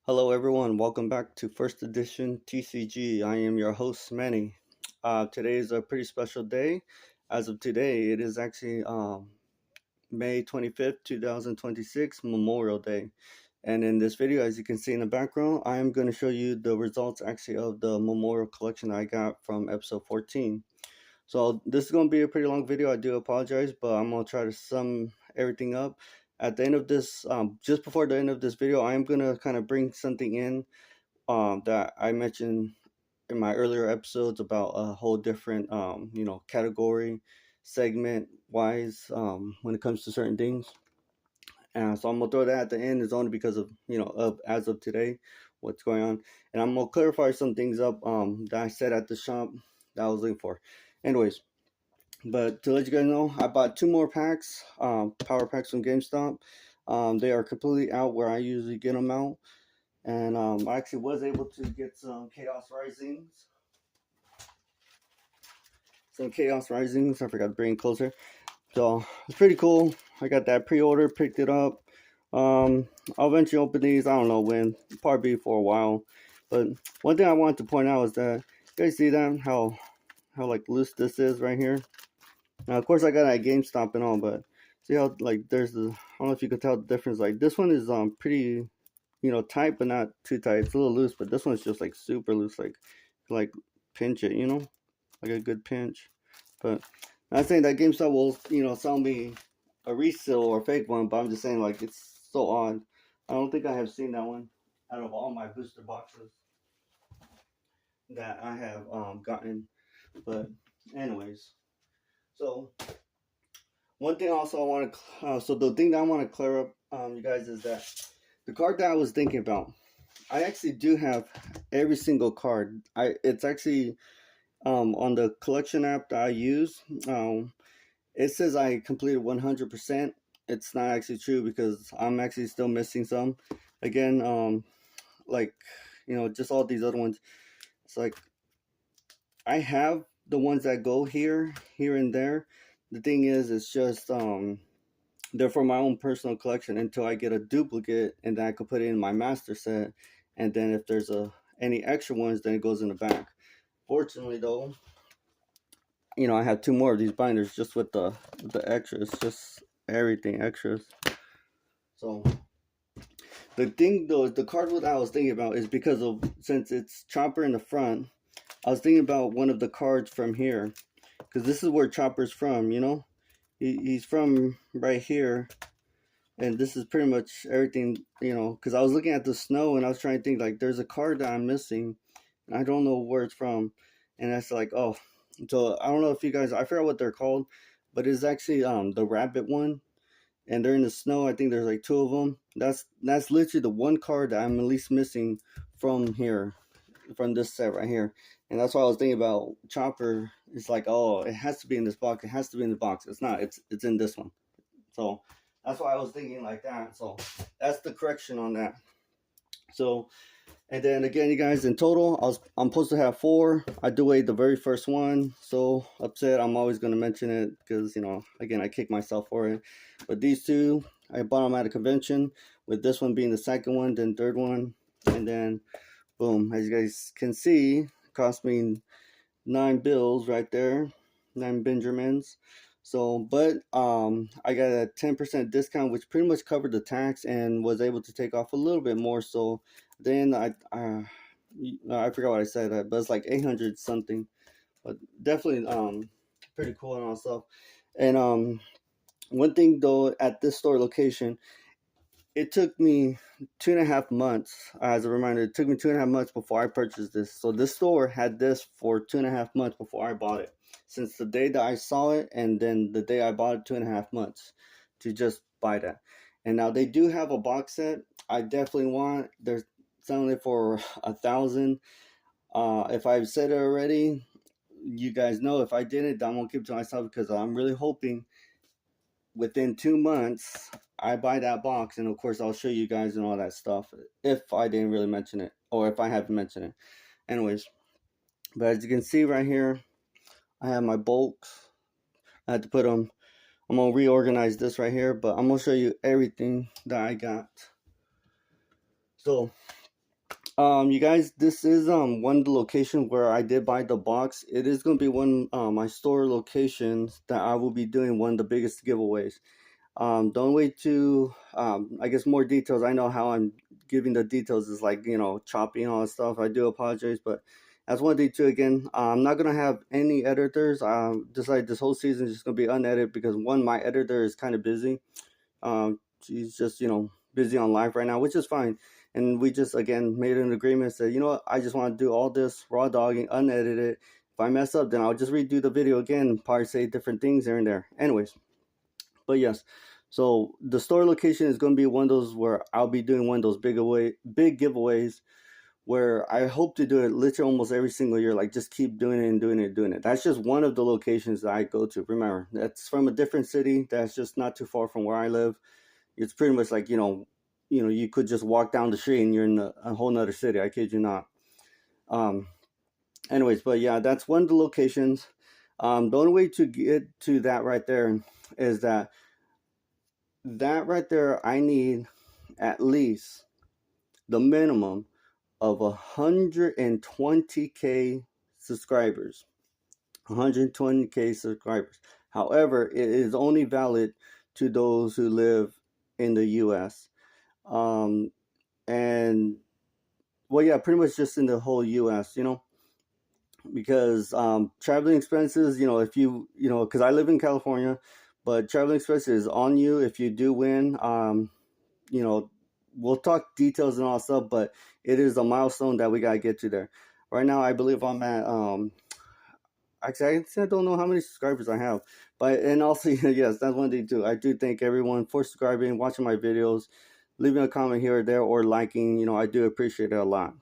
Hello everyone, welcome back to First Edition TCG. I am your host Manny. Today is a pretty special day. As of today, it is actually May 25th, 2026, Memorial Day. And in this video, as you can see in the background, I am going to show you the results actually of the Memorial Collection I got from episode 14. So this is going to be a pretty long video. I do apologize, but I'm going to try to sum everything up. At the end of this, just before the end of this video, I am going to kind of bring something in that I mentioned in my earlier episodes about a whole different, category, segment wise when it comes to certain things. And so I'm going to throw that at the end is only because of, of as of today, what's going on. And I'm going to clarify some things up that I said at the shop that I was looking for. Anyways, but to let you guys know, I bought two more packs, power packs from GameStop. They are completely out where I usually get them out. And I actually was able to get some Chaos Risings. I forgot to bring it closer. So it's pretty cool. I got that pre-order, picked it up. I'll eventually open these. I don't know when. Probably for a while. But one thing I wanted to point out is that you guys see that how like loose this is right here. Now of course I got it at GameStop and all, but see how like there's the I don't know if you can tell the difference. Like this one is pretty tight, but not too tight. It's a little loose, but this one's just like super loose, like pinch it, like a good pinch. But I'm not saying that GameStop will, sell me a resale or fake one, but I'm just saying like it's so odd. I don't think I have seen that one out of all my booster boxes that I have gotten. But anyways, so one thing also I want to, so the thing that I want to clear up, you guys, is that the card that I was thinking about, I actually do have every single card. It's actually on the collection app that I use. It says I completed 100%. It's not actually true because I'm actually still missing some. Again, like just all these other ones. It's like I have the ones that go here, and there. The thing is, it's just they're for my own personal collection until I get a duplicate, and then I can put it in my master set. And then if there's any extra ones, then it goes in the back. Fortunately, though, I have two more of these binders just with the extras, just everything extras. So the thing though, the card that I was thinking about is because of since it's Chopper in the front, I was thinking about one of the cards from here because this is where Chopper's from. He's from right here. And this is pretty much everything, because I was looking at the snow and I was trying to think, like, there's a card that I'm missing. And I don't know where it's from. And that's like, oh. So I don't know if you guys, I forgot what they're called, but it's actually the rabbit one. And they're in the snow. I think there's like two of them. That's literally the one card that I'm at least missing from here, from this set right here. And that's why I was thinking about Chopper. It's like, oh, it has to be in this box. It has to be in the box. It's not. It's in this one. So that's why I was thinking like that. So that's the correction on that. So, and then again, you guys, in total, I'm supposed to have 4. I do away the very first one. So upset. I'm always going to mention it because, again, I kick myself for it. But these two, I bought them at a convention, with this one being the second one, then third one. And then, boom, as you guys can see, it cost me 9 bills right there, 9 Benjamins. So, but I got a 10% discount, which pretty much covered the tax, and was able to take off a little bit more. So then I forgot what I said, but it's like 800 something. But definitely pretty cool and all stuff. And one thing though, at this store location, it took me 2.5 months. As a reminder, it took me 2.5 months before I purchased this. So this store had this for 2.5 months before I bought it. Since the day that I saw it, and then the day I bought it, 2.5 months to just buy that. And now they do have a box set. I definitely want. They're selling it for 1,000. If I've said it already, you guys know. If I didn't, I'm gonna keep it to myself because I'm really hoping within 2 months I buy that box, and of course I'll show you guys and all that stuff if I didn't really mention it, or if I haven't mentioned it. Anyways, but as you can see right here, I have my bulks. I had to put them. I'm gonna reorganize this right here, but I'm gonna show you everything that I got. So You guys, this is one of the locations where I did buy the box. It is going to be one my store locations that I will be doing one of the biggest giveaways. Don't wait to I guess more details. I know how I'm giving the details is like, choppy and all that stuff. I do apologize, but that's one thing too. Again, I'm not gonna have any editors. Decided this whole season is just gonna be unedited because one, my editor is kind of busy. She's just, busy on live right now, which is fine. And we just, again, made an agreement, said, you know what, I just want to do all this raw dogging, unedited. If I mess up, then I'll just redo the video again, probably say different things here and there. Anyways, but yes, so the store location is going to be one of those where I'll be doing one of those big giveaways where I hope to do it literally almost every single year. Like just keep doing it and doing it and doing it. That's just one of the locations that I go to. Remember, that's from a different city. That's just not too far from where I live. It's pretty much like, you could just walk down the street and you're in a whole nother city. I kid you not. Um, Anyways, but yeah, that's one of the locations. The only way to get to that right there is that right there, I need at least the minimum of 120K subscribers. 120K subscribers. However, it is only valid to those who live in the US. Um, and well, yeah, pretty much just in the whole US, because traveling expenses, if because I live in California, but traveling expenses is on you if you do win. You know, we'll talk details and all stuff, but it is a milestone that we gotta get to there. Right now, I believe I'm at actually I don't know how many subscribers I have, but and also yes, that's one thing too. I do thank everyone for subscribing, watching my videos, leaving a comment here or there, or liking. I do appreciate it a lot.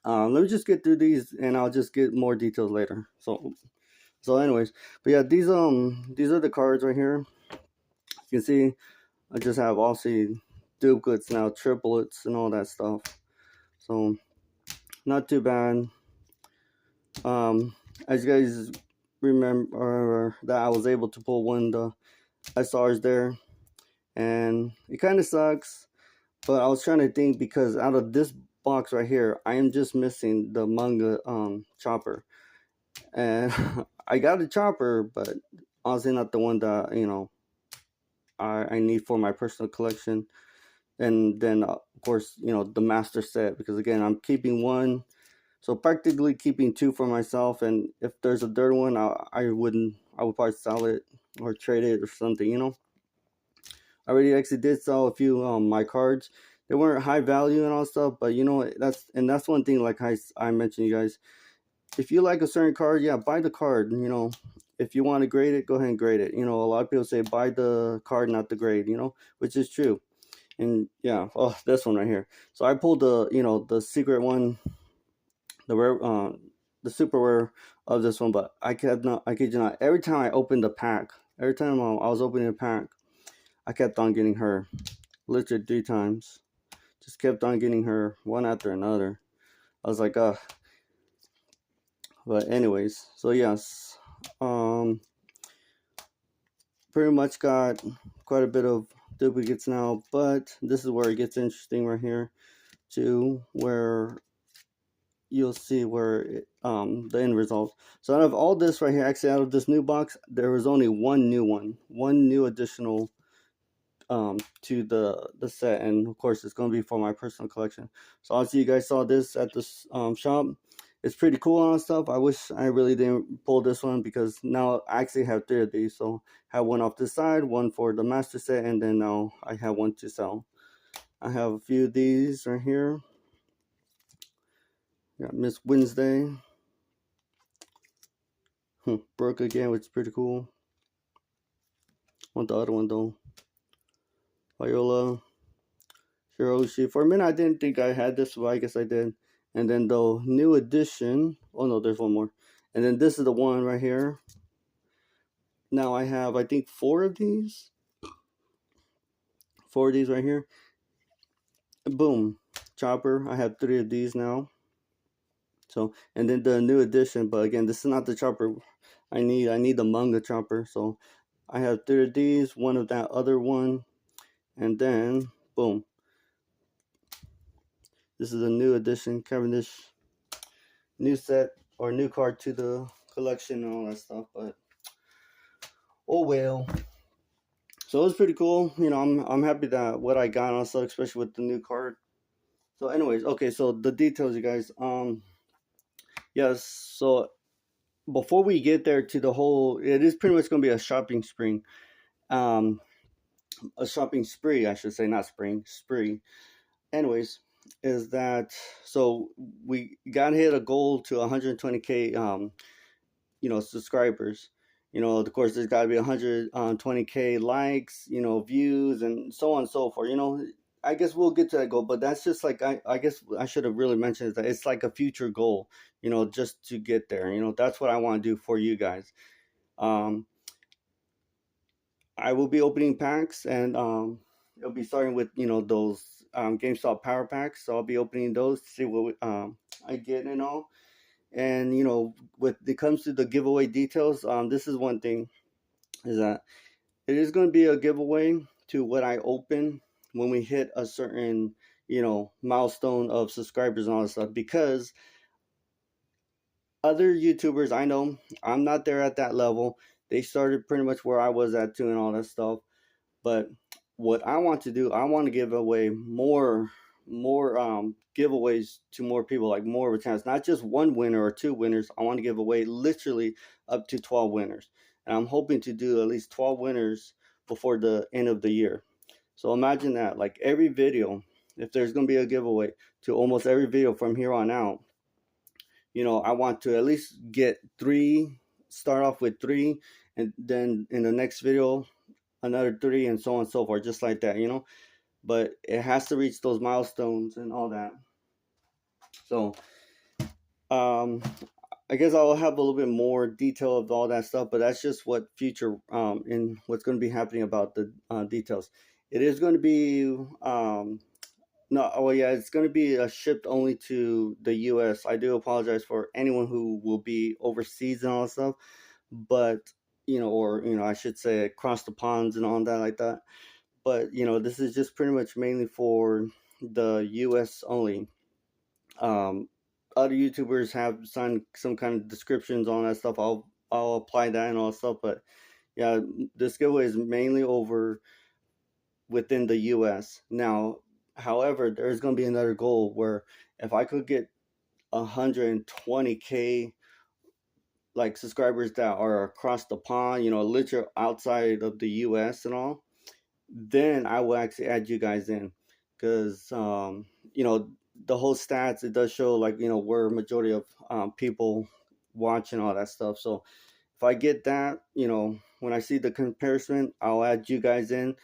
Let me just get through these, and I'll just get more details later. So anyways, but yeah, these are the cards right here. You can see I just have Aussie duplicates now, triplets, and all that stuff. So not too bad. As you guys remember that I was able to pull one of the SRs there, and it kind of sucks. But I was trying to think because out of this box right here, I am just missing the manga chopper, and I got a chopper, but honestly not the one that I need for my personal collection. And then of course the master set, because again I'm keeping one, so practically keeping two for myself. And if there's a third one, I would probably sell it or trade it or something. I already actually did sell a few my cards. They weren't high value and all stuff, but that's one thing, like I mentioned, you guys, if you like a certain card, yeah, buy the card. If you want to grade it, go ahead and grade it. A lot of people say buy the card, not the grade, which is true. And yeah, oh, this one right here. So I pulled the secret one, the rare, the super rare of this one, but I kid you not. Every time I opened the pack, every time I was opening the pack, I kept on getting her, literally 3 times. Just kept on getting her one after another. I was like, But anyways, so yes, pretty much got quite a bit of duplicates now, but this is where it gets interesting right here, too, where you'll see where the end result. So out of all this right here, actually out of this new box, there was only one new additional to the set, and of course it's going to be for my personal collection. So obviously you guys saw this at this shop. It's pretty cool and stuff. I wish I really didn't pull this one, because now I actually have 3 of these. So I have one off this side, one for the master set, and then now I have one to sell. I have a few of these right here. Got Miss Wednesday. Broke again, which is pretty cool. Want the other one though. Viola. Hiroshi. For a minute I didn't think I had this, but I guess I did. And then the new edition. Oh no, there's one more. And then this is the one right here. Now I have, I think, 4 of these. 4 of these right here. Boom. Chopper. I have 3 of these now. So, and then the new edition, but again, this is not the chopper I need. I need the manga chopper. So I have 3 of these, one of that other one, and then boom. This is a new addition, Cavendish, new set or new card to the collection and all that stuff. But oh well. So it was pretty cool. You know, I'm happy that what I got also, especially with the new card. So, anyways, okay. So the details, you guys. Yes. So before we get there to the whole, it is pretty much going to be a shopping spree. Um, a shopping spree, I should say, not spring, spree. Anyways, is that so we got hit a goal to 120K subscribers. Of course there's got to be 120K likes, views, and so on and so forth. I guess we'll get to that goal, but that's just like I guess I should have really mentioned is that it's like a future goal, just to get there. That's what I want to do for you guys. um I will be opening packs, and it'll be starting with those GameStop power packs. So I'll be opening those to see what I get and all. And when it comes to the giveaway details, this is one thing, is that it is going to be a giveaway to what I open when we hit a certain milestone of subscribers and all that stuff. Because other YouTubers, I know I'm not there at that level. They started pretty much where I was at too and all that stuff. But what I want to do, I want to give away more giveaways to more people, like more of a chance, not just one winner or two winners. I want to give away literally up to 12 winners, and I'm hoping to do at least 12 winners before the end of the year. So imagine that, like every video, if there's going to be a giveaway to almost every video from here on out, I want to at least get three, start off with three, and then in the next video another three, and so on and so forth, just like that. But it has to reach those milestones and all that. So I guess I'll have a little bit more detail of all that stuff, but that's just what future in what's going to be happening about the details. It is going to be no, oh yeah, it's going to be shipped only to the U.S. I do apologize for anyone who will be overseas and all that stuff, but or I should say across the ponds and all that like that. But this is just pretty much mainly for the U.S. only. Um, Other YouTubers have signed some kind of descriptions on that stuff. I'll apply that and all that stuff. But yeah, this giveaway is mainly over within the U.S. Now, however, there's going to be another goal where if I could get 120K like subscribers that are across the pond, literally outside of the U.S. and all, then I will actually add you guys in, because the whole stats, it does show like where majority of people watching all that stuff. So if I get that, when I see the comparison, I'll add you guys in.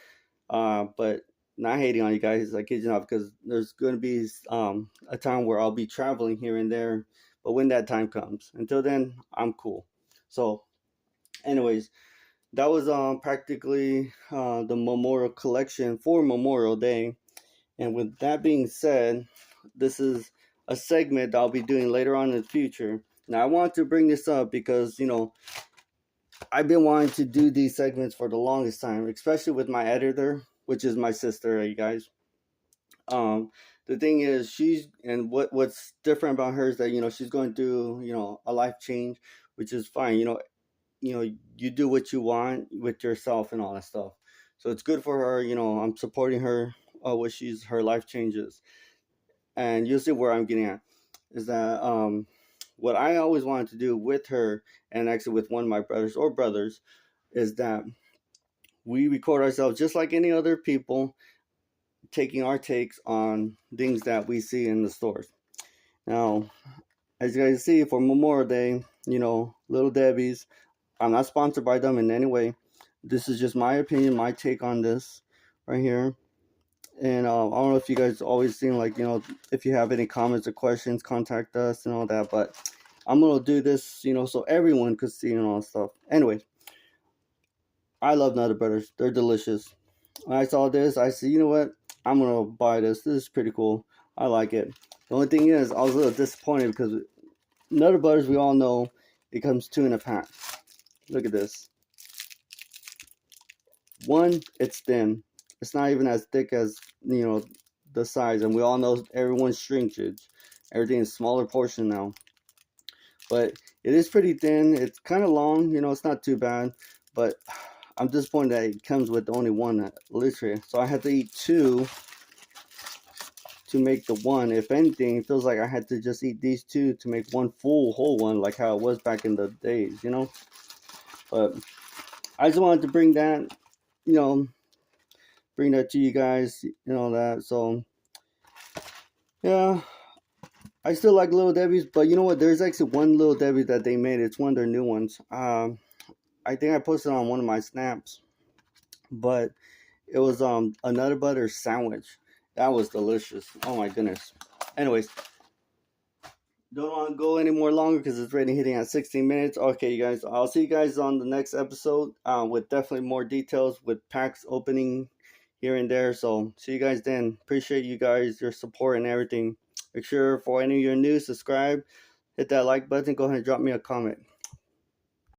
But not hating on you guys, I kid you not, because there's going to be a time where I'll be traveling here and there. But when that time comes, until then, I'm cool. So, anyways, that was practically the Memorial Collection for Memorial Day. And with that being said, this is a segment that I'll be doing later on in the future. Now, I want to bring this up because, I've been wanting to do these segments for the longest time, especially with my editor, which is my sister, you guys. The thing is, what's different about her is that, she's going through, a life change, which is fine. You do what you want with yourself and all that stuff. So it's good for her. I'm supporting her what her life changes. And you'll see where I'm getting at is that what I always wanted to do with her, and actually with one of my brothers, is that we record ourselves just like any other people, taking our takes on things that we see in the stores. Now, as you guys see, for Memorial Day, Little Debbie's, I'm not sponsored by them in any way. This is just my opinion, my take on this right here. And I don't know if you guys always seem like, if you have any comments or questions, contact us and all that. But I'm going to do this, so everyone could see and all that stuff. Anyway, I love Nutter Butters. They're delicious. When I saw this, I said, you know what? I'm going to buy this. This is pretty cool. I like it. The only thing is, I was a little disappointed because Nutter Butters, we all know, it comes 2 in a pack. Look at this. One, it's thin. It's not even as thick as, the size, and we all know everyone's shrinkage. Everything is smaller portion now, but it is pretty thin. It's kind of long, you know. It's not too bad, but I'm disappointed that it comes with only one liter. So I had to eat two to make the one. If anything, it feels like I had to just eat these two to make one full whole one, like how it was back in the days, you know. But I just wanted to bring that, you know, bring that to you guys, you know that. So yeah, I still like Little Debbie's, but you know what? There's actually one Little Debbie that they made. It's one of their new ones. I think I posted on one of my snaps, but it was a Nutter Butter sandwich. That was delicious. Oh my goodness. Anyways, don't want to go any more longer because it's already hitting at 16 minutes. Okay, you guys, I'll see you guys on the next episode with definitely more details with packs opening here and there. So see you guys then. Appreciate you guys, your support and everything. Make sure for any of your new, subscribe, hit that like button, go ahead and drop me a comment.